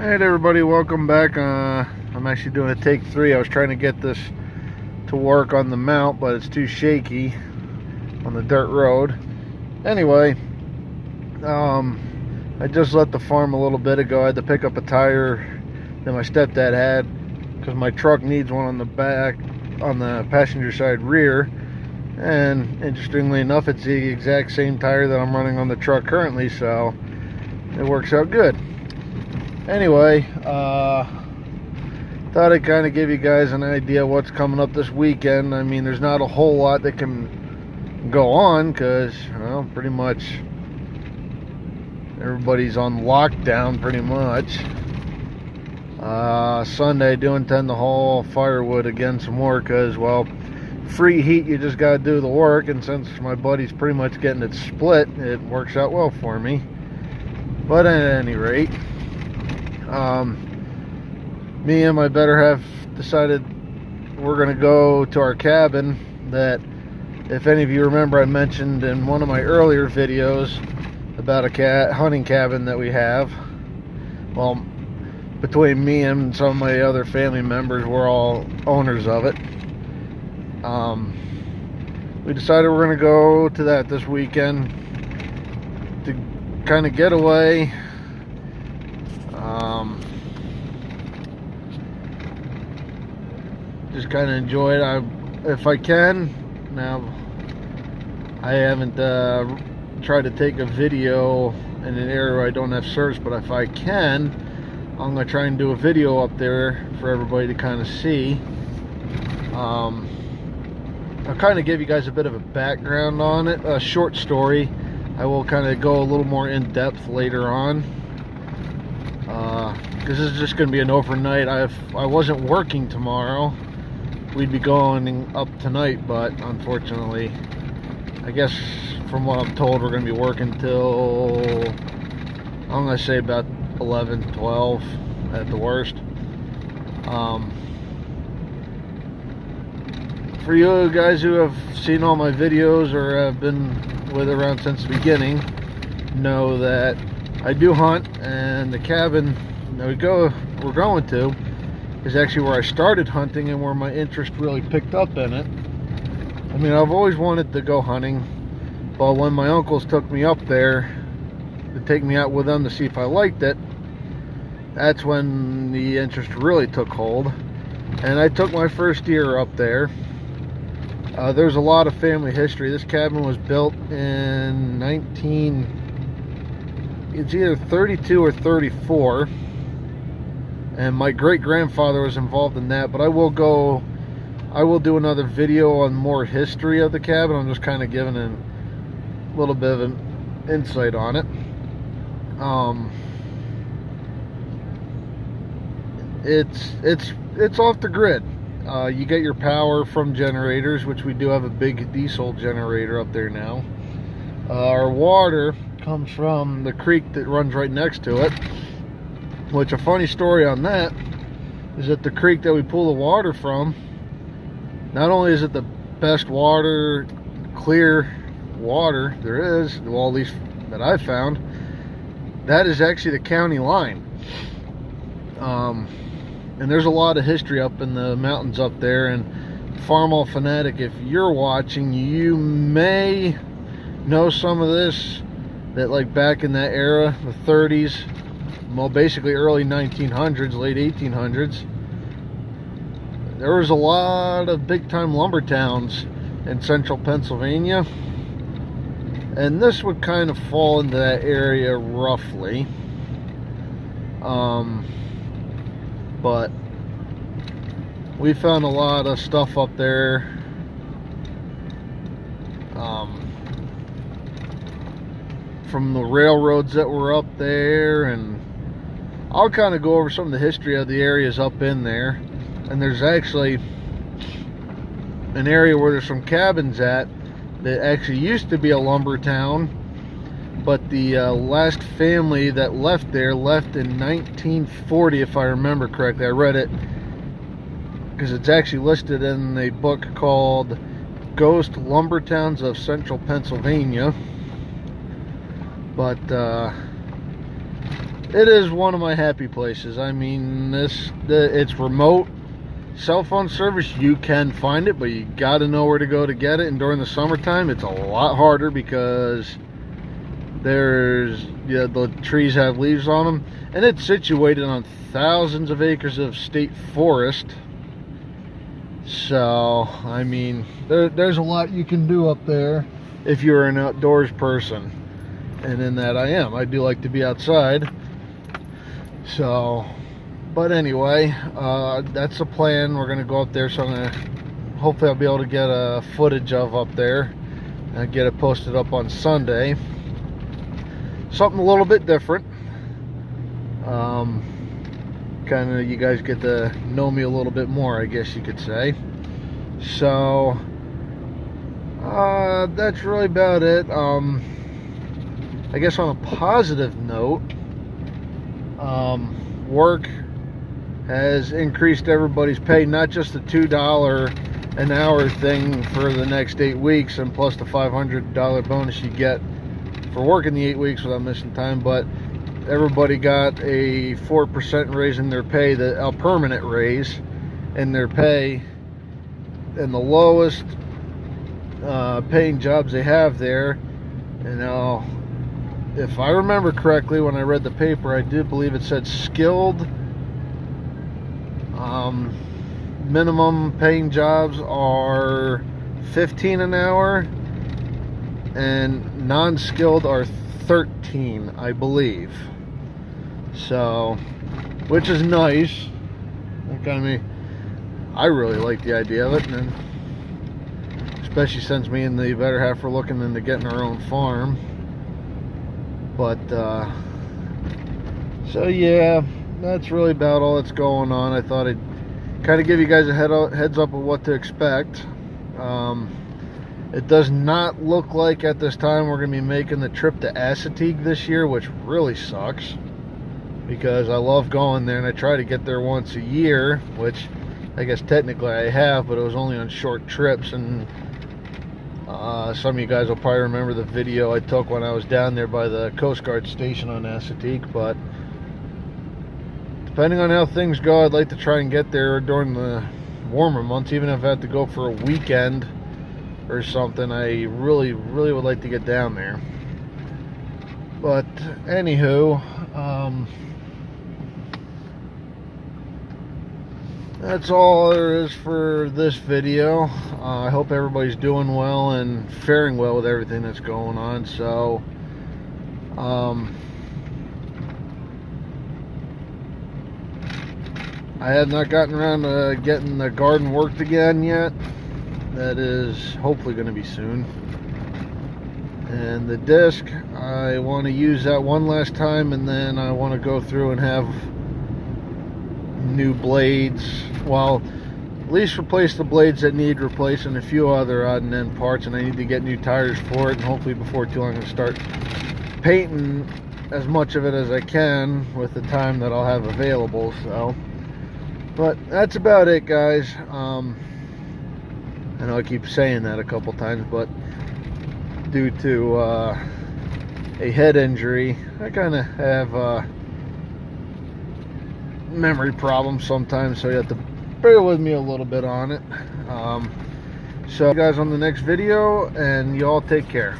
Alright everybody, welcome back. I'm actually doing a take 3. I was trying to get this to work on the mount, but it's too shaky on the dirt road. Anyway, I just left the farm a little bit ago. I had to pick up a tire that my stepdad had because my truck needs one on the back, on the passenger side rear. And interestingly enough, it's the exact same tire that I'm running on the truck currently, so it works out good. Anyway, thought I'd kind of give you guys an idea what's coming up this weekend. I mean, there's not a whole lot that can go on because, well, pretty much everybody's on lockdown pretty much. Sunday I do intend to haul firewood again some more because, well, free heat, you just gotta do the work, and since my buddy's pretty much getting it split, it works out well for me. But at any rate, me and my better half decided we're gonna go to our cabin that, if any of you remember, I mentioned in one of my earlier videos about a hunting cabin that we have. Well, between me and some of my other family members, we're all owners of it. We decided we're going to go to that this weekend to kind of get away. Just kind of enjoy it if I can. Now, I haven't tried to take a video in an area where I don't have service, but if I can, I'm going to try and do a video up there for everybody to kind of see. I'll kind of give you guys a bit of a background on it, a short story. I will kind of go a little more in depth later on, because this is just going to be an overnight. I wasn't working tomorrow. We'd be going up tonight, but unfortunately, I guess from what I'm told, we're going to be working till, I'm going to say about 11, 12 at the worst. For you guys who have seen all my videos or have been with around since the beginning, know that I do hunt, and the cabin that we're going to is actually where I started hunting and where my interest really picked up in it. I mean, I've always wanted to go hunting, but when my uncles took me up there to take me out with them to see if I liked it, that's when the interest really took hold. And I took my first deer up there. There's a lot of family history. This cabin was built in it's either 32 or 34, and my great-grandfather was involved in that. But I will do another video on more history of the cabin. I'm just kind of giving a little bit of an insight on it. It's off the grid. You get your power from generators, which we do have a big diesel generator up there now. Our water comes from the creek that runs right next to it, which, a funny story on that is that the creek that we pull the water from, not only is it the best water, clear water there is, well, at least that I've found, that is actually the county line. And there's a lot of history up in the mountains up there. And Farmall Fanatic, if you're watching, you may know some of this, that like back in that era, the 30s, well, basically early 1900s, late 1800s, there was a lot of big time lumber towns in central Pennsylvania, and this would kind of fall into that area roughly. But we found a lot of stuff up there. From the railroads that were up there, and I'll kind of go over some of the history of the areas up in there. And there's actually an area where there's some cabins at that actually used to be a lumber town, but the last family that left there left in 1940, if I remember correctly. I read it because it's actually listed in a book called Ghost Lumber Towns of Central Pennsylvania. But it is one of my happy places. I mean, it's remote. Cell phone service, you can find it, but you got to know where to go to get it. And during the summertime, it's a lot harder because the trees have leaves on them, and it's situated on thousands of acres of state forest. So I mean, there's a lot you can do up there if you're an outdoors person, and in that I am. I do like to be outside. So, but anyway, that's the plan. We're gonna go up there, so hopefully I'll be able to get a footage of up there and get it posted up on Sunday. Something a little bit different. Kind of, you guys get to know me a little bit more, I guess you could say. So that's really about it. I guess on a positive note, work has increased everybody's pay, not just the $2 an hour thing for the next 8 weeks and plus the $500 bonus you get for working the 8 weeks without missing time, but everybody got a 4% raise in their pay, a permanent raise in their pay, and the lowest paying jobs they have there. And now, if I remember correctly, when I read the paper, I did believe it said skilled minimum paying jobs are $15 an hour, and non-skilled are $13, I believe. So, which is nice. I really like the idea of it, and especially since me and the better half are looking into getting our own farm. But so yeah, that's really about all that's going on. I thought I'd kind of give you guys a heads up of what to expect. It does not look like at this time we're going to be making the trip to Assateague this year, which really sucks, because I love going there and I try to get there once a year, which I guess technically I have, but it was only on short trips. And some of you guys will probably remember the video I took when I was down there by the Coast Guard station on Assateague. But depending on how things go, I'd like to try and get there during the warmer months, even if I have to go for a weekend or something. I really would like to get down there. But anywho, that's all there is for this video. I hope everybody's doing well and faring well with everything that's going on. So I have not gotten around to getting the garden worked again yet. That is hopefully going to be soon. And the disc, I want to use that one last time, and then I want to go through and have new blades. Well, at least replace the blades that need replacing, a few other odd and end parts, and I need to get new tires for it. And hopefully before too long I'm going to start painting as much of it as I can with the time that I'll have available. So, but that's about it, guys. I know I keep saying that a couple times, but due to a head injury, I kind of have memory problems sometimes, so you have to bear with me a little bit on it. So, guys, on the next video, and y'all take care.